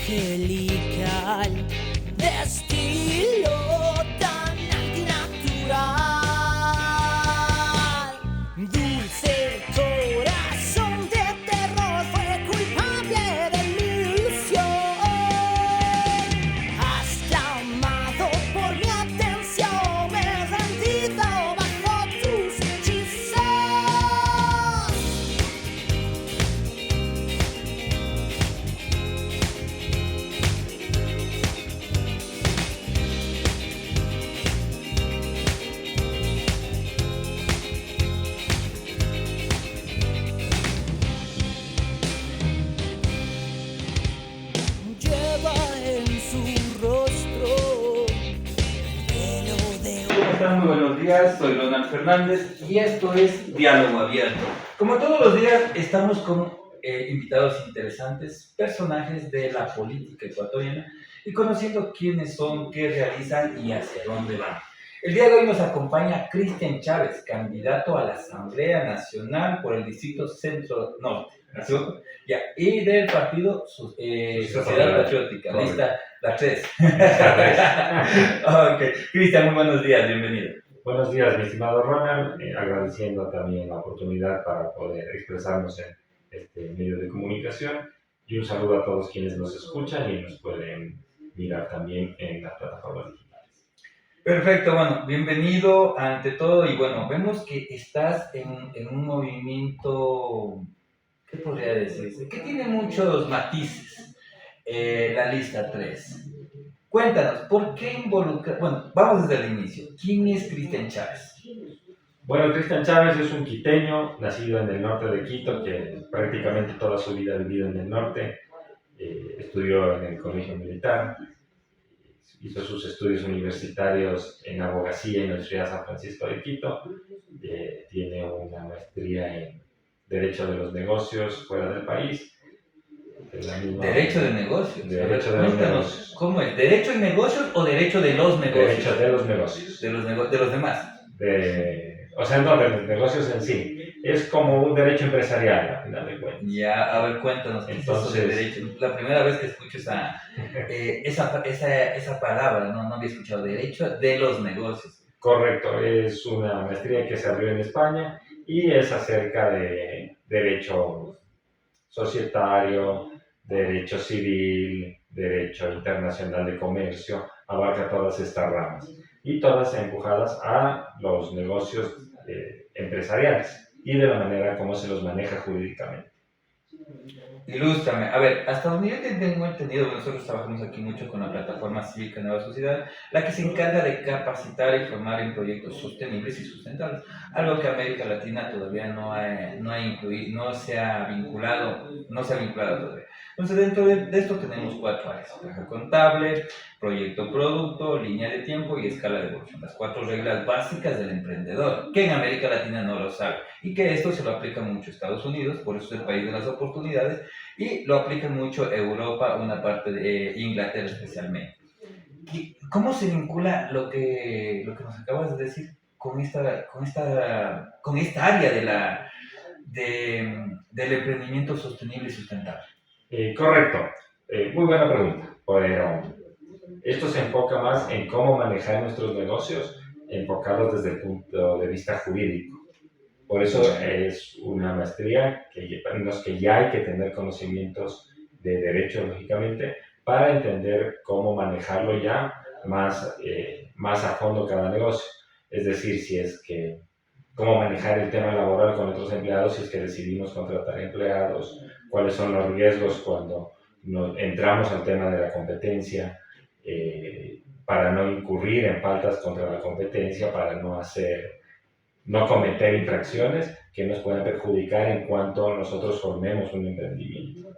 angelical, de estilo tan antinatural. Dulce corazón de terror fue culpable de mi ilusión. Has clamado por mi atención, me he rendido bajo tus hechizos. Lleva en su rostro el velo de ¿Cómo están? Muy buenos días, soy Ronald Fernández y esto es Diálogo Abierto. Como todos los días estamos con invitados interesantes, personajes de la política ecuatoriana y conociendo quiénes son, qué realizan y hacia dónde van. El día de hoy nos acompaña Cristian Chávez, candidato a la Asamblea Nacional por el Distrito Centro Norte, ¿no es cierto? Ya, y del partido Sociedad Patriótica, lista la 3. Ok, Cristian, muy buenos días, bienvenido. Buenos días, mi estimado Ronald, agradeciendo también la oportunidad para poder expresarnos en este medio de comunicación y un saludo a todos quienes nos escuchan y nos pueden mirar también en las plataformas digitales. Perfecto, bueno, bienvenido ante todo y bueno, vemos que estás en un movimiento, ¿qué podría decirse? Que tiene muchos matices, la lista 3. Cuéntanos, ¿por qué involucrar? Bueno, vamos desde el inicio. ¿Quién es Cristian Chávez? Bueno, Cristian Chávez es un quiteño, nacido en el norte de Quito, que prácticamente toda su vida ha vivido en el norte, estudió en el colegio militar, hizo sus estudios universitarios en abogacía en la Universidad San Francisco de Quito, tiene una maestría en Derecho de los Negocios fuera del país. Derecho de negocios. Derecho de los negocios. ¿Cómo es? ¿Derecho en negocios o derecho de los negocios? Derecho de los negocios. De los demás. O sea, no de los negocios en sí. Es como un derecho empresarial, al final de cuentas. Ya, a ver, cuéntanos, ¿qué es eso de derecho? La primera vez que escucho esa palabra, no había escuchado derecho de los negocios. Correcto, es una maestría que se abrió en España y es acerca de derecho societario, derecho civil, derecho internacional de comercio, abarca todas estas ramas y todas empujadas a los negocios empresariales y de la manera como se los maneja jurídicamente. Ilústrame. A ver, hasta donde yo tengo entendido, nosotros trabajamos aquí mucho con la plataforma cívica Nueva Sociedad, la que se encarga de capacitar y formar en proyectos sostenibles y sustentables, algo que América Latina todavía no ha incluido, no se ha vinculado todavía. Entonces, dentro de esto tenemos 4 áreas: caja contable, proyecto producto, línea de tiempo y escala de evolución. Las 4 reglas básicas del emprendedor, que en América Latina no lo sabe, y que esto se lo aplica mucho a Estados Unidos, por eso es el país de las oportunidades, y lo aplica mucho Europa, una parte de Inglaterra especialmente. ¿Cómo se vincula lo que nos acabas de decir con esta área del emprendimiento sostenible y sustentable? Correcto, muy buena pregunta, pero esto se enfoca más en cómo manejar nuestros negocios, enfocados desde el punto de vista jurídico. Por eso es una maestría en los que ya hay que tener conocimientos de derecho, lógicamente, para entender cómo manejarlo ya más a fondo cada negocio. Es decir, cómo manejar el tema laboral con otros empleados si es que decidimos contratar empleados, cuáles son los riesgos cuando entramos al tema de la competencia, para no incurrir en faltas contra la competencia, para no cometer infracciones que nos puedan perjudicar en cuanto nosotros formemos un emprendimiento.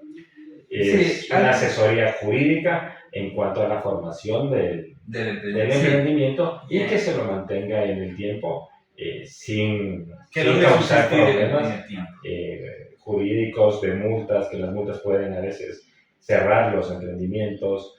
Es una asesoría jurídica en cuanto a la formación del emprendimiento y que se lo mantenga en el tiempo sin causar problemas jurídicos de multas, que las multas pueden a veces cerrar los emprendimientos,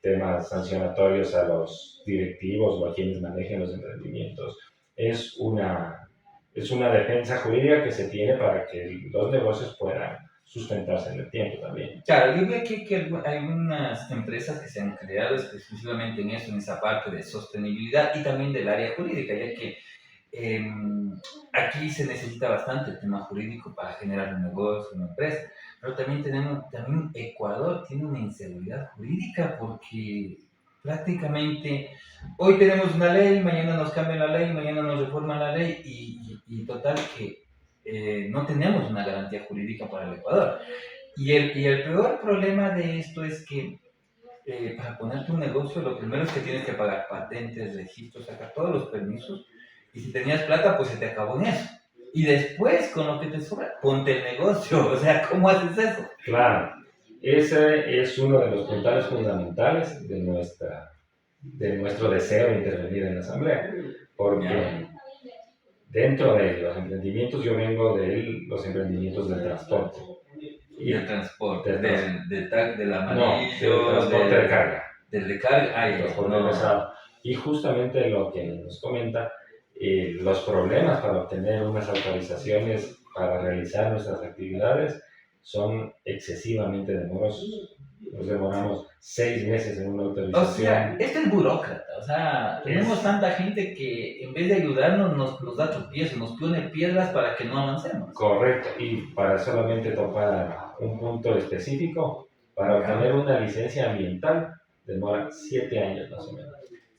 temas sancionatorios a los directivos o a quienes manejen los emprendimientos. Es una defensa jurídica que se tiene para que los negocios puedan sustentarse en el tiempo también. Claro, yo veo aquí que hay unas empresas que se han creado exclusivamente en eso, en esa parte de sostenibilidad y también del área jurídica, ya que eh, aquí se necesita bastante el tema jurídico para generar un negocio, una empresa, pero también Ecuador tiene una inseguridad jurídica porque prácticamente hoy tenemos una ley, mañana nos cambian la ley, mañana nos reforman la ley y total que no tenemos una garantía jurídica para el Ecuador. Y el peor problema de esto es que para ponerte un negocio, lo primero es que tienes que pagar patentes, registros, sacar todos los permisos. Y si tenías plata, pues se te acabó en eso. Y después, con lo que te sobra, ponte el negocio. O sea, ¿cómo haces eso? Claro, ese es uno de los puntales fundamentales de nuestro deseo de intervenir en la Asamblea, porque dentro de los emprendimientos, yo vengo de los emprendimientos del transporte. Y el transporte, Del del No, amarillo, del transporte de carga. del de carga, El transporte pesado. Y justamente lo que nos comenta, los problemas para obtener unas autorizaciones para realizar nuestras actividades son excesivamente demorosos. Nos demoramos 6 meses en una O autorización. sea, esto es burócrata. O sea, tenemos tanta gente que en vez de ayudarnos nos da tropiezos, nos pone piedras para que no avancemos. Correcto, y para solamente topar un punto específico, para obtener una licencia ambiental demora 7 años más o menos.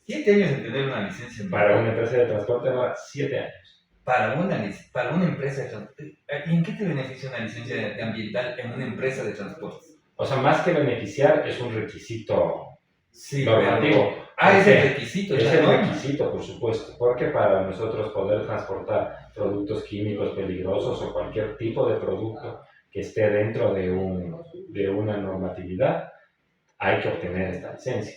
7 años en tener una licencia Para una empresa de transporte demora 7 años. para una empresa de transporte. ¿Y en qué te beneficia una licencia ambiental en una empresa de transporte? O sea, más que beneficiar, es un requisito Sí, normativo. es el requisito. Es la el norma. requisito, por supuesto, porque para nosotros poder transportar productos químicos peligrosos o cualquier tipo de producto que esté dentro de una normatividad, hay que obtener esta licencia.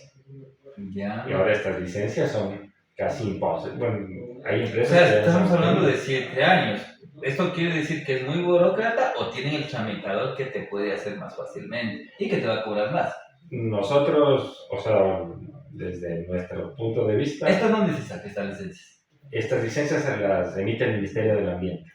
Ya. Y ahora estas licencias son casi imposibles. Bueno, hay O empresas sea, que estamos hablando de 7 años. ¿Esto quiere decir que es muy burócrata o tienen el tramitador que te puede hacer más fácilmente y que te va a cobrar más? Nosotros, o sea, desde nuestro punto de vista, ¿Esto dónde se saca esta licencia? estas licencias se las emite el Ministerio del Ambiente.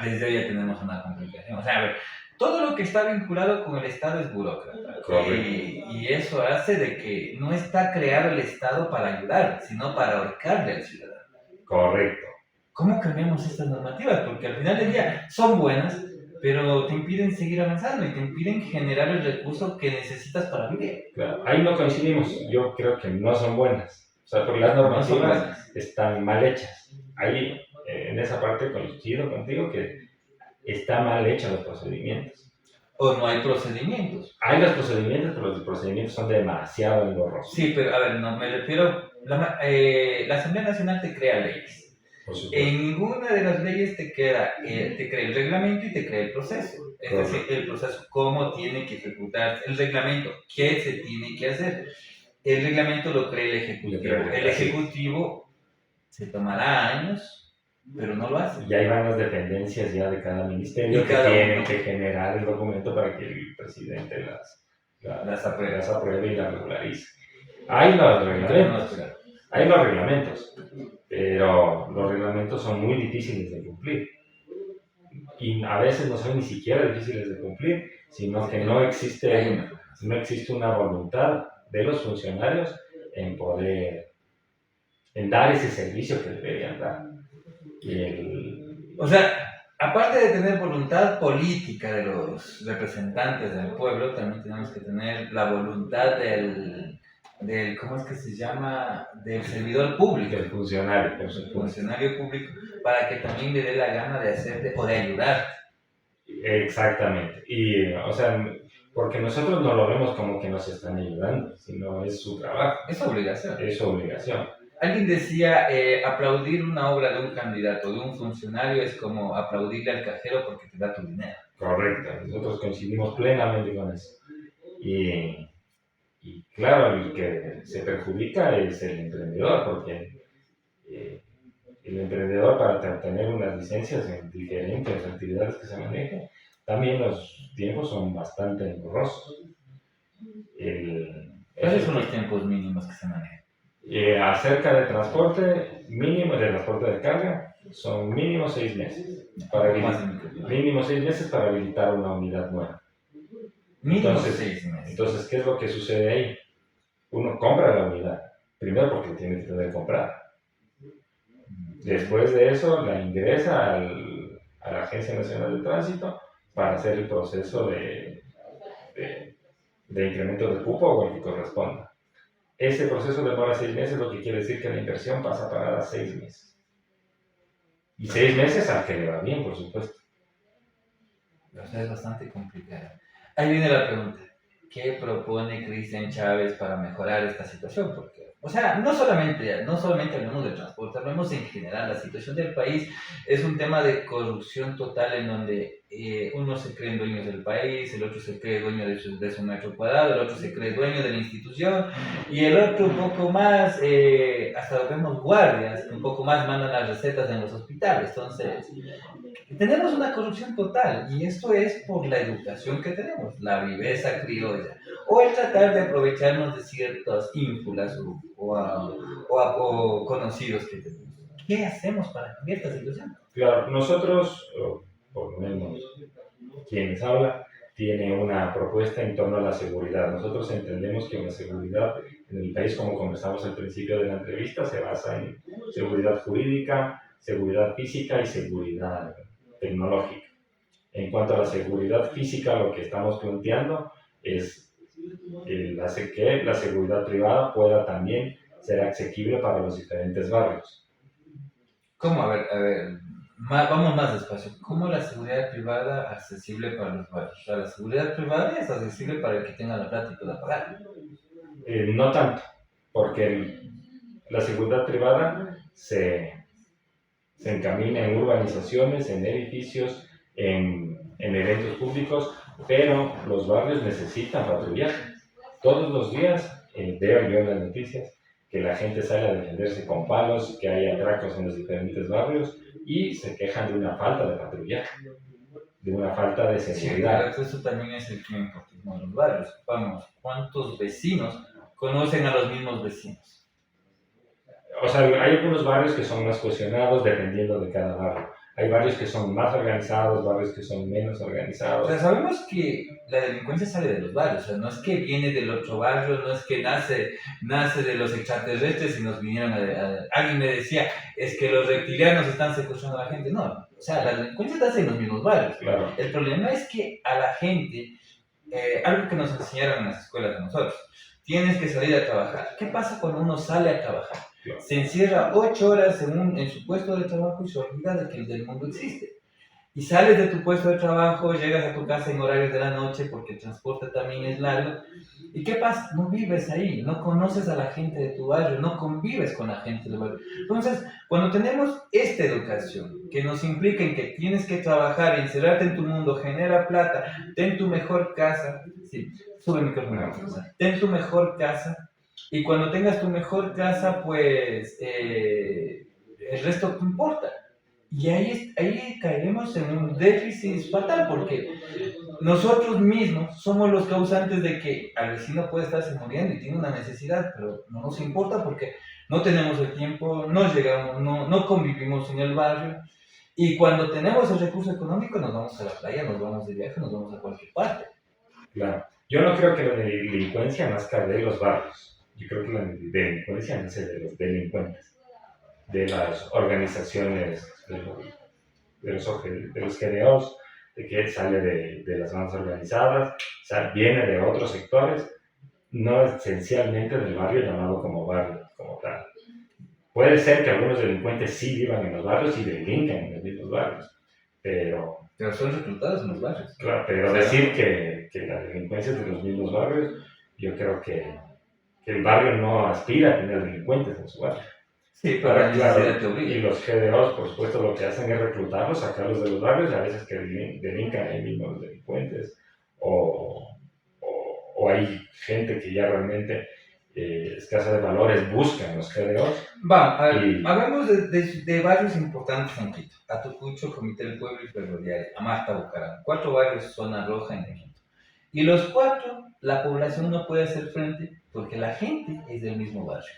Desde hoy ya tenemos una complicación. O sea, a ver, todo lo que está vinculado con el Estado es burócrata. Correcto. Y eso hace de que no está creado el Estado para ayudar, sino para ahorcarle al ciudadano. Correcto. ¿Cómo cambiamos estas normativas? Porque al final del día son buenas, pero te impiden seguir avanzando y te impiden generar el recurso que necesitas para vivir. Claro, ahí no coincidimos. Yo creo que no son buenas. O sea, porque las No son normativas buenas. están mal hechas. Ahí, en esa parte coincido contigo que están mal hechos los procedimientos. O no hay procedimientos. Hay los procedimientos, pero los procedimientos son demasiado engorrosos. Sí, pero a ver, no, me refiero, la Asamblea Nacional te crea leyes. Por supuesto. En ninguna de las leyes te crea el reglamento y te crea el proceso. Es decir, el proceso, cómo tiene que ejecutarse. El reglamento, qué se tiene que hacer. El reglamento lo crea el Ejecutivo. El Ejecutivo se tomará años, pero no lo hace. Y ahí van las dependencias ya de cada ministerio Y que cada tienen uno. que generar el documento para que el presidente Las apruebe. las apruebe y las regularice. Hay los reglamentos. Hay los reglamentos, pero los reglamentos son muy difíciles de cumplir. Y a veces no son ni siquiera difíciles de cumplir, sino que no existe una voluntad de los funcionarios en dar ese servicio que deberían dar. O sea, aparte de tener voluntad política de los representantes del pueblo, también tenemos que tener la voluntad del ¿cómo es que se llama? Del servidor público, El funcionario, por el supuesto. funcionario público, para que también le dé la gana de hacerte o de ayudar. Exactamente. Y, o sea, porque nosotros no lo vemos como que nos están ayudando, sino es su trabajo, Es obligación. es su obligación. Alguien decía, aplaudir una obra de un candidato, de un funcionario, es como aplaudirle al cajero porque te da tu dinero. Correcto, nosotros coincidimos plenamente con eso. Y claro, el que se perjudica es el emprendedor, porque el emprendedor para obtener unas licencias en diferentes actividades que se manejan, también los tiempos son bastante engorrosos. ¿Cuáles son los tiempos mínimos que se manejan? Acerca de transporte mínimo, de transporte de carga, son mínimo 6 meses. Mínimo 6 meses para habilitar una unidad nueva. Mínimo Entonces, 6 meses. Entonces, ¿qué es lo que sucede ahí? Uno compra la unidad, primero porque tiene que tener comprada. Después de eso, la ingresa a la Agencia Nacional de Tránsito para hacer el proceso de incremento de cupo o el que corresponda. Ese proceso demora 6 meses, lo que quiere decir que la inversión pasa a pagar a 6 meses. Y 6 meses al que le va bien, por supuesto. O sea, es bastante complicado. Ahí viene la pregunta. ¿Qué propone Cristian Chávez para mejorar esta situación? Porque, o sea, no solamente hablamos del transporte, hablamos en general. La situación del país es un tema de corrupción total en donde uno se cree dueños del país, el otro se cree dueño de su metro cuadrado, el otro se cree dueño de la institución y el otro un poco más, hasta lo vemos guardias, un poco más mandan las recetas en los hospitales. Entonces, tenemos una corrupción total y esto es por la educación que tenemos, la viveza criolla, o el tratar de aprovecharnos de ciertas ínfulas o conocidos que tenemos. ¿Qué hacemos para cambiar esta situación? Claro, nosotros, o por lo menos quienes hablan, tiene una propuesta en torno a la seguridad. Nosotros entendemos que la seguridad en el país, como conversamos al principio de la entrevista, se basa en seguridad jurídica, seguridad física y seguridad tecnológica. En cuanto a la seguridad física, lo que estamos planteando es hacer que la seguridad privada pueda también ser asequible para los diferentes barrios. ¿Cómo? A ver, vamos más despacio. ¿Cómo la seguridad privada accesible para los barrios? O sea, la seguridad privada es accesible para el que tenga la plata y pueda pagar. No tanto, porque la seguridad privada se encamina en urbanizaciones, en edificios, en eventos públicos, pero los barrios necesitan patrullaje. Todos los días veo yo en las noticias que la gente sale a defenderse con palos, que hay atracos en los diferentes barrios y se quejan de una falta de patrullaje, de una falta de seguridad. Sí, pero eso también es el que importa en los barrios. Vamos, ¿cuántos vecinos conocen a los mismos vecinos? O sea, hay algunos barrios que son más cohesionados dependiendo de cada barrio. Hay barrios que son más organizados, barrios que son menos organizados. O sea, sabemos que la delincuencia sale de los barrios, o sea, no es que viene del otro barrio, no es que nace de los extraterrestres y nos vinieron alguien me decía, es que los reptilianos están secuestrando a la gente. No, o sea, la delincuencia nace en los mismos barrios. Claro. El problema es que a la gente, algo que nos enseñaron en las escuelas de nosotros, tienes que salir a trabajar. ¿Qué pasa cuando uno sale a trabajar? Claro. Se encierra 8 horas en su puesto de trabajo y se olvida de que el del mundo existe. Y sales de tu puesto de trabajo, llegas a tu casa en horarios de la noche porque el transporte también es largo. ¿Y qué pasa? No vives ahí, no conoces a la gente de tu barrio, no convives con la gente del barrio. Entonces, cuando tenemos esta educación que nos implica en que tienes que trabajar, encerrarte en tu mundo, genera plata, ten tu mejor casa, sí, sube el micrófono, ten tu mejor casa, y cuando tengas tu mejor casa, pues el resto te importa. Y ahí caeremos en un déficit fatal, porque nosotros mismos somos los causantes de que al vecino puede estarse muriendo y tiene una necesidad, pero no nos importa porque no tenemos el tiempo, no llegamos, no convivimos en el barrio. Y cuando tenemos el recurso económico nos vamos a la playa, nos vamos de viaje, nos vamos a cualquier parte. Claro. Yo no creo que la delincuencia nazca de los barrios. Yo creo que la delincuencia nace de los delincuentes, de las organizaciones, de los GDOs, de que sale de las bandas organizadas, viene de otros sectores, no esencialmente del barrio llamado como barrio, como tal. Puede ser que algunos delincuentes sí vivan en los barrios y delincan en los mismos barrios, pero son reclutados en los barrios. Claro, pero decir que la delincuencia es de los mismos barrios, yo creo que el barrio no aspira a tener delincuentes en su barrio. Sí, pero claro, y los GDOs, por supuesto, lo que hacen es reclutarlos, sacarlos de los barrios, y a veces que delincan ahí mismo los delincuentes, o hay gente que ya realmente escasa de valores buscan los GDOs. Hablamos de barrios importantes en Quito: Atucucho, Comité del Pueblo y Ferroviaria, Amasta, Bucaram. 4 barrios, zona roja en Quito. Y los 4, la población no puede hacer frente porque la gente es del mismo barrio.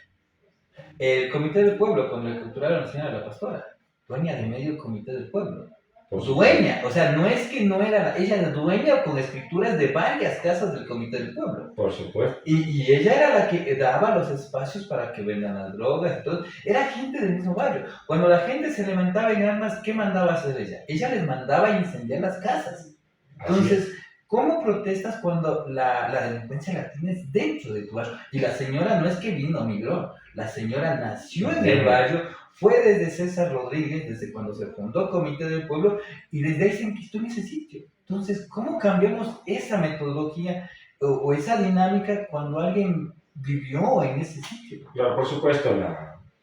El Comité del Pueblo, cuando le capturaron a la señora La Pastora, dueña de medio comité del pueblo. Por Dueña, o sea, no es que no era, ella era dueña con escrituras de varias casas del comité del pueblo. Por supuesto. Y ella era la que daba los espacios para que vendan las drogas y todo. Era gente del mismo barrio. Cuando la gente se levantaba en armas, ¿qué mandaba hacer ella? Ella les mandaba incendiar las casas. Entonces, ¿cómo protestas cuando la delincuencia la tienes dentro de tu barrio? Y la señora no es que vino, migró. La señora nació en el barrio, fue desde César Rodríguez, desde cuando se fundó Comité del Pueblo, y desde ahí se enquistó en ese sitio. Entonces, ¿cómo cambiamos esa metodología o esa dinámica cuando alguien vivió en ese sitio? Claro, por supuesto,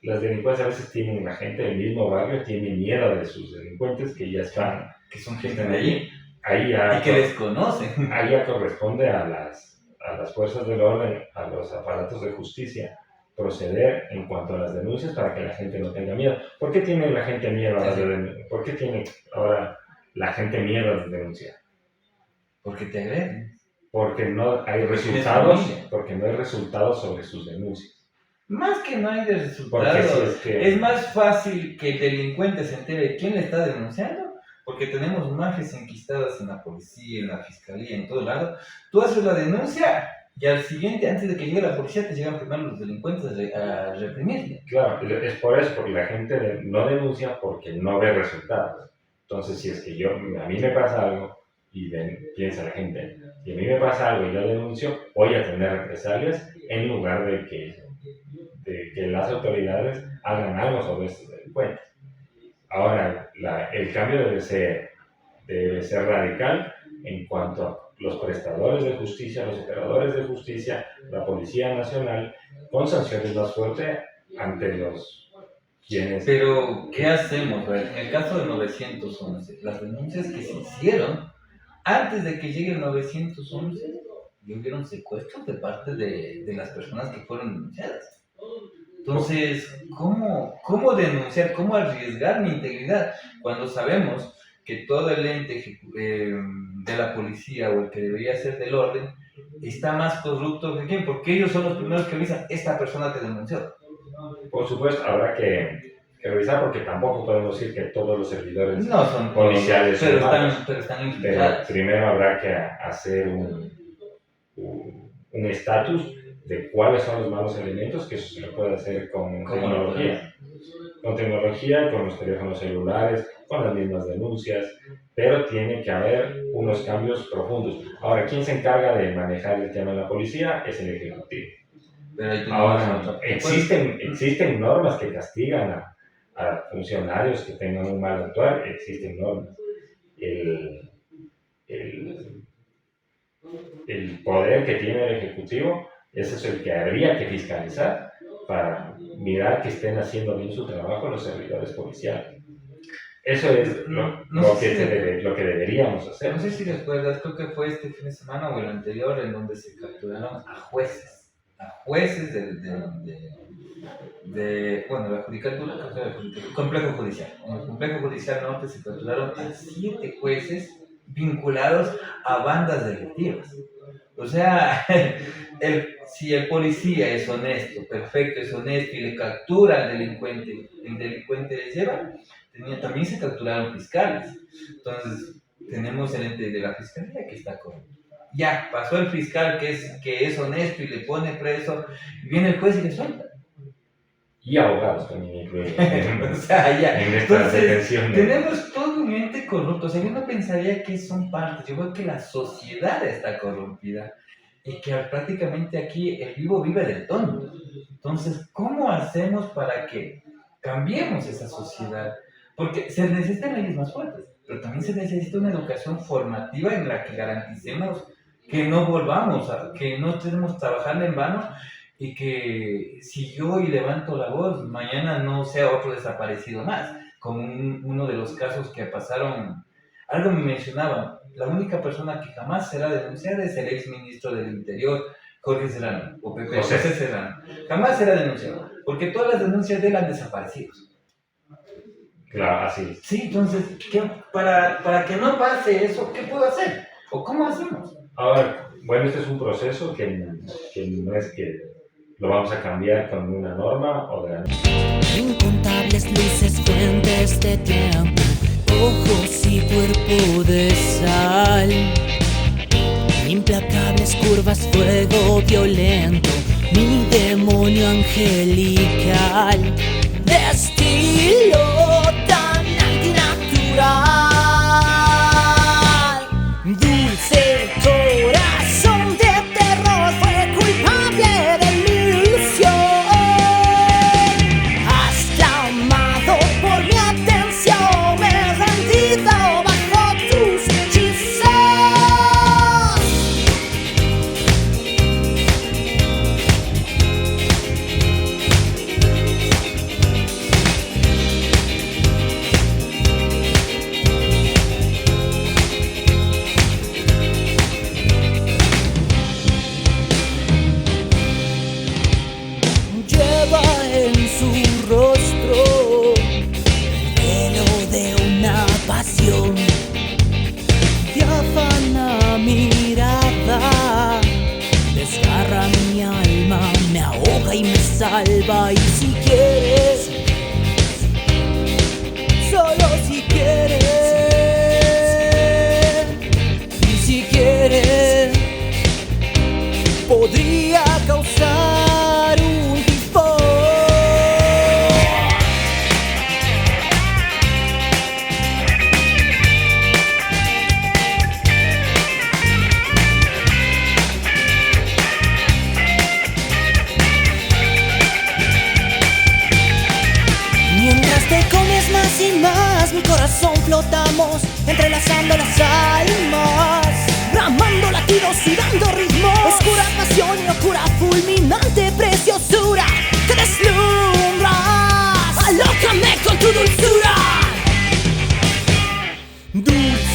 las delincuencias a veces tienen, la gente del mismo barrio tiene miedo de sus delincuentes que ya están, Que son gente de allí ahí ya, y que les conocen. ahí ya corresponde a las fuerzas del orden, a los aparatos de justicia, proceder en cuanto a las denuncias para que la gente no tenga miedo. ¿Por qué tiene la gente miedo a las denuncias? ¿Por qué tiene ahora la gente miedo a las denuncias? Porque te agreden. Porque no hay Porque resultados, tienes familia. porque no hay resultados sobre sus denuncias. Más que no hay de Porque resultados, si es que es más fácil que el delincuente se entere de quién le está denunciando, porque tenemos mafias enquistadas en la policía, en la fiscalía, en todo lado. Tú haces la denuncia y al siguiente, antes de que llegue la policía, te llegan primero los delincuentes a reprimirle. claro, es por eso, porque la gente no denuncia porque no ve resultados. Entonces, si es que a mí me pasa algo y piensa la gente, si a mí me pasa algo y yo denuncio, voy a tener represalias en lugar de que las autoridades hagan algo sobre estos delincuentes. Ahora, el cambio debe ser radical en cuanto a los prestadores de justicia, los operadores de justicia, la Policía Nacional, con sanciones más fuertes ante los quienes... Pero, ¿qué hacemos? En el caso de 911, las denuncias que se hicieron, antes de que llegue el 911, y hubieron secuestros de parte de las personas que fueron denunciadas. Entonces, ¿cómo denunciar, cómo arriesgar mi integridad cuando sabemos que todo el ente de la policía o el que debería ser del orden está más corrupto que quién? Porque ellos son los primeros que avisan, esta persona te denunció. Por supuesto, habrá que revisar porque tampoco podemos decir que todos los servidores No son policiales pero son malos. están Pero infiltrados. primero habrá que hacer un estatus de cuáles son los malos elementos, que eso se lo puede hacer con tecnología. Con tecnología, con los teléfonos celulares, con las mismas denuncias, pero tiene que haber unos cambios profundos. Ahora, ¿quién se encarga de manejar el tema de la policía? Es el Ejecutivo. Pero ahí tenemos Ahora, otra- existen normas que castigan a funcionarios que tengan un mal actuar, existen normas. El poder que tiene el Ejecutivo, ese es el que habría que fiscalizar para mirar que estén haciendo bien su trabajo los servidores policiales. Eso es lo que deberíamos hacer. No sé si recuerdas, creo que fue este fin de semana o el anterior, en donde se capturaron a jueces bueno, la judicatura, complejo judicial. En el complejo judicial norte se capturaron a 7 jueces vinculados a bandas delictivas. O sea, si el policía es honesto, perfecto, es honesto y le captura al delincuente, el delincuente le lleva, también se capturaron fiscales. Entonces, tenemos el ente de la fiscalía que está corrupto. Ya, pasó el fiscal que es honesto y le pone preso, y viene el juez y le suelta. Y abogados también incluidos O sea, ya. en estas Entonces, detenciones. tenemos todo un ente corrupto. O sea, yo no pensaría que son partes. Yo veo que la sociedad está corrompida y que prácticamente aquí el vivo vive del tonto. Entonces, ¿cómo hacemos para que cambiemos esa sociedad? Porque se necesitan leyes más fuertes, pero también se necesita una educación formativa en la que garanticemos que no volvamos, que no estemos trabajando en vano y que si yo hoy levanto la voz, mañana no sea otro desaparecido más, como uno de los casos que pasaron. Algo me mencionaba, la única persona que jamás será denunciada es el ex ministro del Interior, Jorge Serrano, o Pepe José Serrano. Jamás será denunciado, porque todas las denuncias de él han desaparecido. Claro, así es. Sí, entonces, para que no pase eso, ¿qué puedo hacer? ¿O cómo hacemos? Ahora, bueno, este es un proceso que no es que ¿Lo vamos a cambiar con una norma o de la Incontables luces, fuentes de tiempo, ojos y cuerpo de sal. Implacables curvas, fuego violento, mi demonio angelical. De estilo tan antinatural. Dulce corazón de terror fue culpable de mi ilusión. Hasta amado por mi atención, me he rendido bajo tus hechizos. Lleva en su rostro el velo de una pasión, diáfana mirada, desgarra mi alma, me ahoga y me salva. Y si quieres, solo si quieres, y si quieres, podría causar un tifón. Mientras te comes más y más, mi corazón flotamos, entrelazando las almas, bramando latidos y dando ritmo. Oscura pasión y locura, fulminante preciosura que deslumbras. Alócame con tu dulzura. Dulce